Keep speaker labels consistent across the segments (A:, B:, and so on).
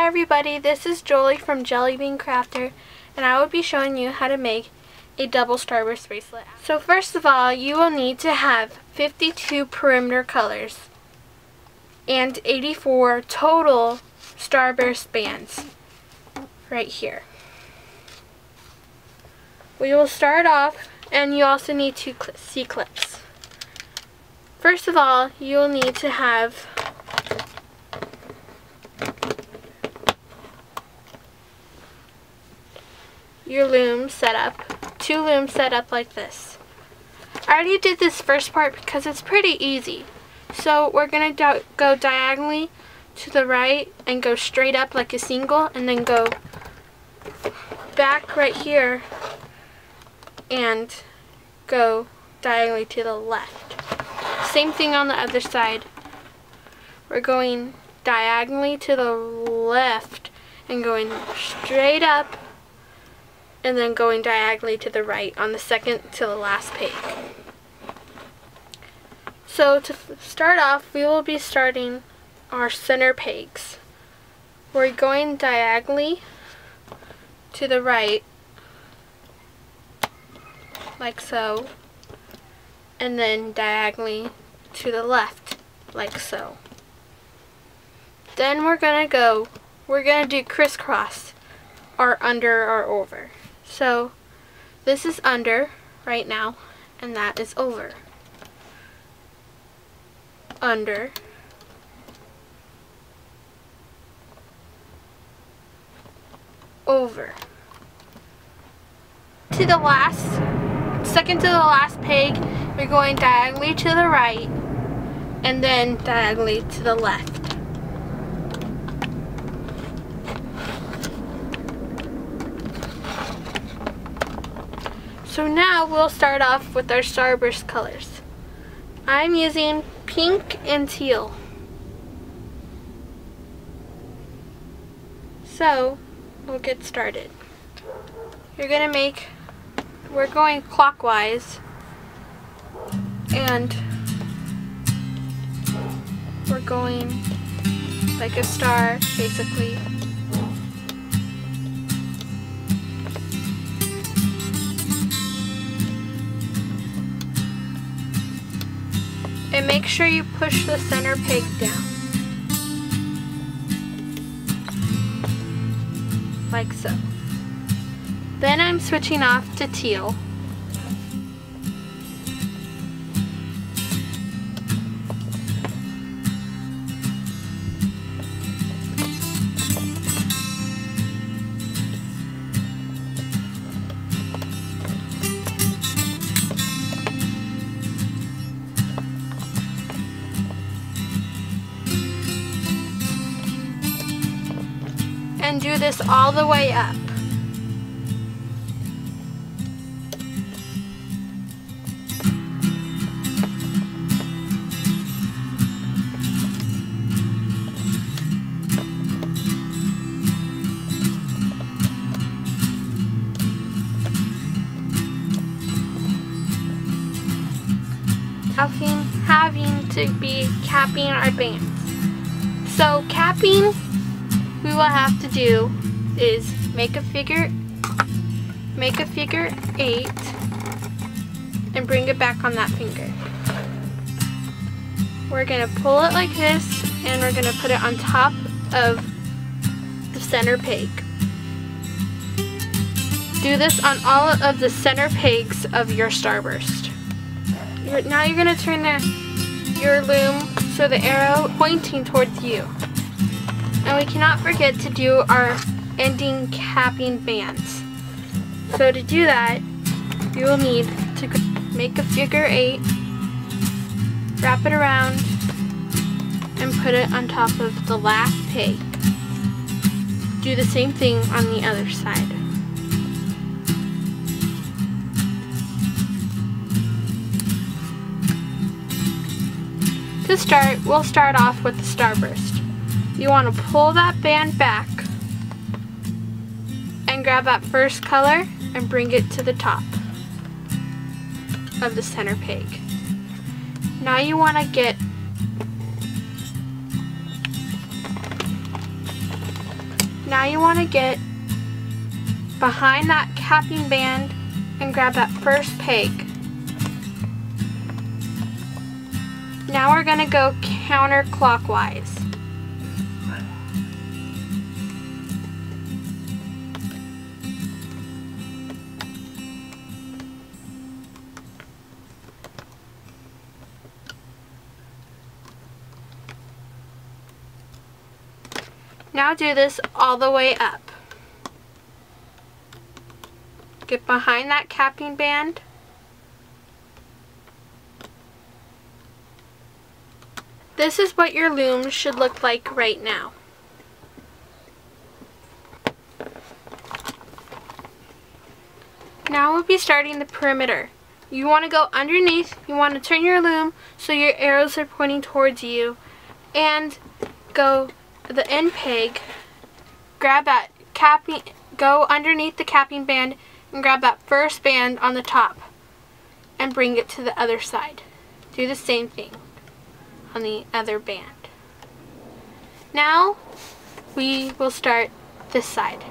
A: everybody, this is Jolie from Jelly Bean Crafter, and I will be showing you how to make a double starburst bracelet. So first of all, you will need to have 52 perimeter colors and 84 total starburst bands right here. We will start off, and you also need two C-clips. First of all, you will need to have your loom set up, two looms set up like this. I already did this first part because it's pretty easy. So we're going to go diagonally to the right and go straight up like a single, and then go back right here and go diagonally to the left. Same thing on the other side. We're going diagonally to the left and going straight up, and then going diagonally to the right on the second to the last peg. So to start off, we will be starting our center pegs. We're going diagonally to the right, like so, and then diagonally to the left, like so. Then we're gonna do crisscross, or under or over. So this is under right now, and that is over. Under, over. To the second to the last peg, we're going diagonally to the right and then diagonally to the left. So now we'll start off with our starburst colors. I'm using pink and teal. So we'll get started. We're going clockwise, and we're going like a star, basically. And make sure you push the center peg down. Like so. Then I'm switching off to teal. And do this all the way up. Having to be capping our bands. So capping, we will have to do is make a figure 8 and bring it back on that finger. We're going to pull it like this, and we're going to put it on top of the center peg. Do this on all of the center pegs of your starburst. Now you're going to turn your loom so the arrow pointing towards you. And we cannot forget to do our ending capping bands. So to do that, you will need to make a figure 8, wrap it around, and put it on top of the last peg. Do the same thing on the other side. To start, we'll start off with the starburst. You want to pull that band back and grab that first color and bring it to the top of the center peg. Now you want to get Now you want to get behind that capping band and grab that first peg. Now we're going to go counterclockwise. Now do this all the way up. Get behind that capping band. This is what your loom should look like right now. Now we'll be starting the perimeter. You want to go underneath, you want to turn your loom so your arrows are pointing towards you, and go the end peg, grab that capping, go underneath the capping band and grab that first band on the top and bring it to the other side. Do the same thing on the other band. Now we will start this side.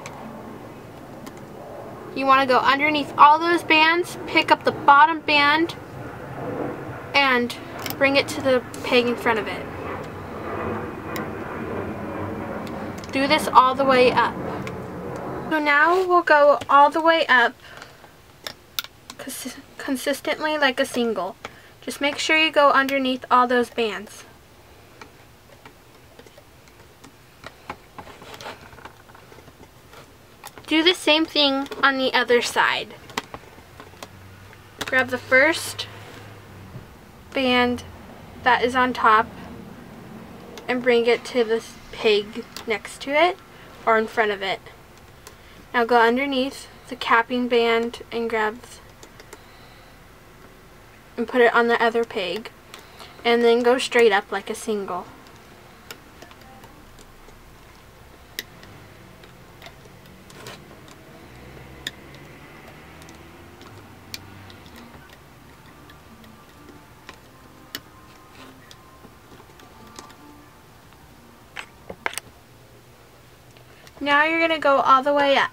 A: You want to go underneath all those bands, pick up the bottom band and bring it to the peg in front of it. Do this all the way up. So now we'll go all the way up consistently like a single. Just make sure you go underneath all those bands. Do the same thing on the other side. Grab the first band that is on top and bring it to this peg next to it or in front of it. Now go underneath the capping band and grab and put it on the other peg, and then go straight up like a single. Now you're going to go all the way up.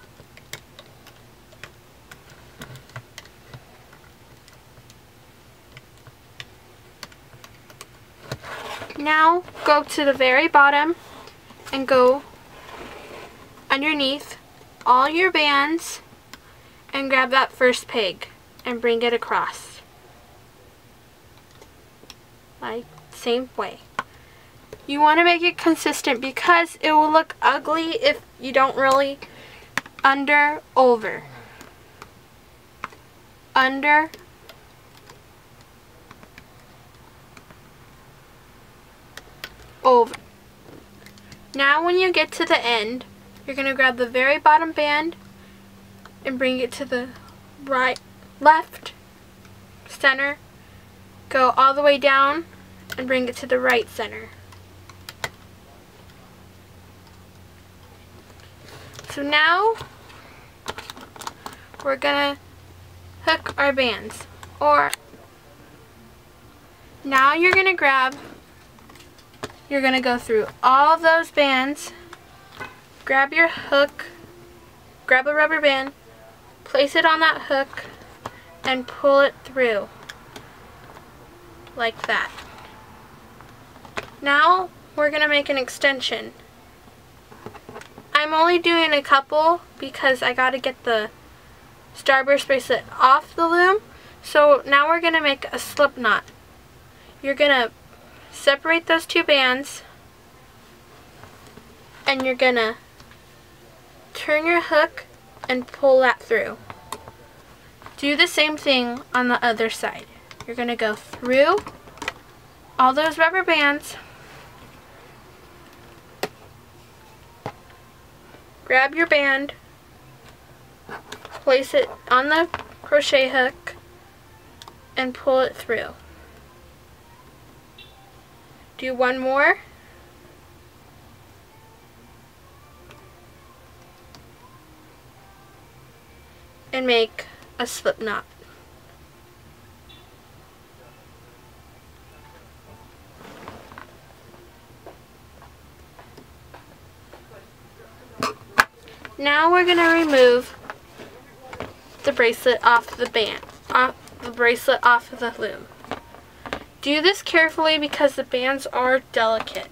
A: Now go to the very bottom and go underneath all your bands and grab that first peg and bring it across. Like same way. You want to make it consistent because it will look ugly if you don't really under, over. Under, over. Now when you get to the end, you're going to grab the very bottom band and bring it to the right, left, center, go all the way down and bring it to the right center. So now we're gonna hook our bands, or now you're gonna go through all those bands, grab your hook, grab a rubber band, place it on that hook and pull it through like that. Now we're gonna make an extension. I'm only doing a couple because I gotta get the starburst bracelet off the loom. So now we're gonna make a slip knot. You're gonna separate those two bands and you're gonna turn your hook and pull that through. Do the same thing on the other side. You're gonna go through all those rubber bands, grab your band, place it on the crochet hook, and pull it through. Do one more. And make a slip knot. Now we're going to remove the bracelet off the band, off of the loom. Do this carefully because the bands are delicate.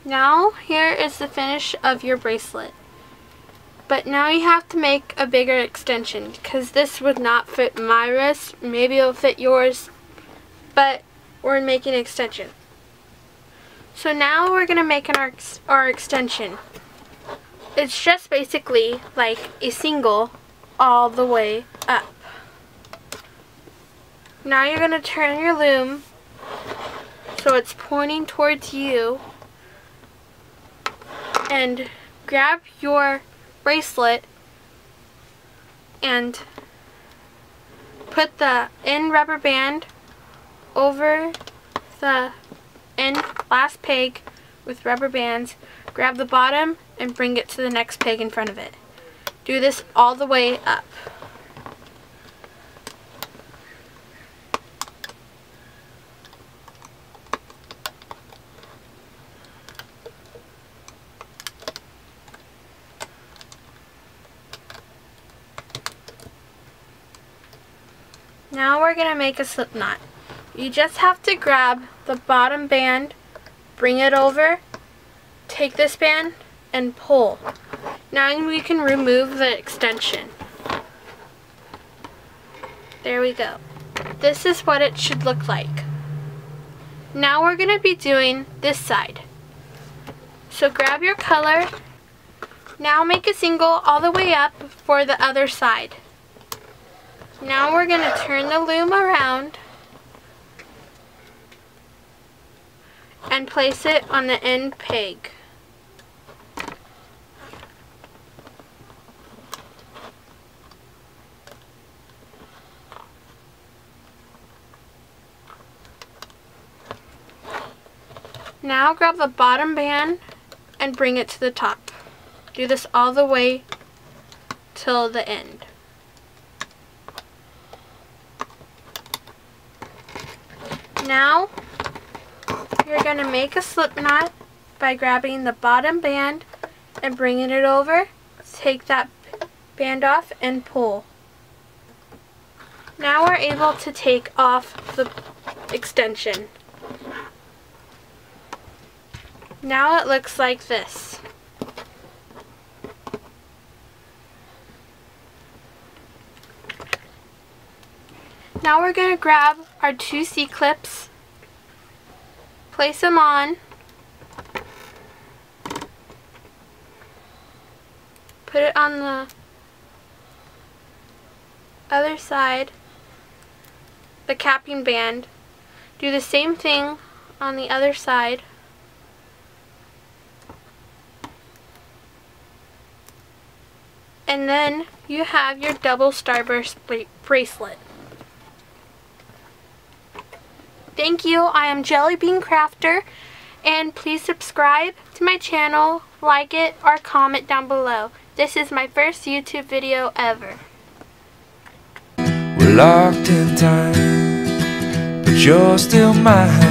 A: Now here is the finish of your bracelet. But now you have to make a bigger extension because this would not fit my wrist. Maybe it'll fit yours, but we're making an extension. So now we're going to make our extension. It's just basically like a single all the way up. Now you're going to turn your loom so it's pointing towards you and grab your bracelet and put the end rubber band over the end last peg with rubber bands. Grab the bottom and bring it to the next peg in front of it. Do this all the way up. Now we're going to make a slip knot. You just have to grab the bottom band, bring it over, take this band, and pull. Now we can remove the extension. There we go. This is what it should look like. Now we're going to be doing this side. So grab your color. Now make a single all the way up for the other side. Now we're going to turn the loom around and place it on the end peg. Now grab the bottom band and bring it to the top. Do this all the way till the end. Now you're going to make a slip knot by grabbing the bottom band and bringing it over. Take that band off and pull. Now we're able to take off the extension. Now it looks like this. Now we're going to grab our two C-clips, place them on, put it on the other side, the capping band, do the same thing on the other side, and then you have your double starburst bracelet. Thank you. I am Jelly Bean Crafter, and please subscribe to my channel, like it, or comment down below. This is my first YouTube video ever.
B: We're locked in time, but you're still mine.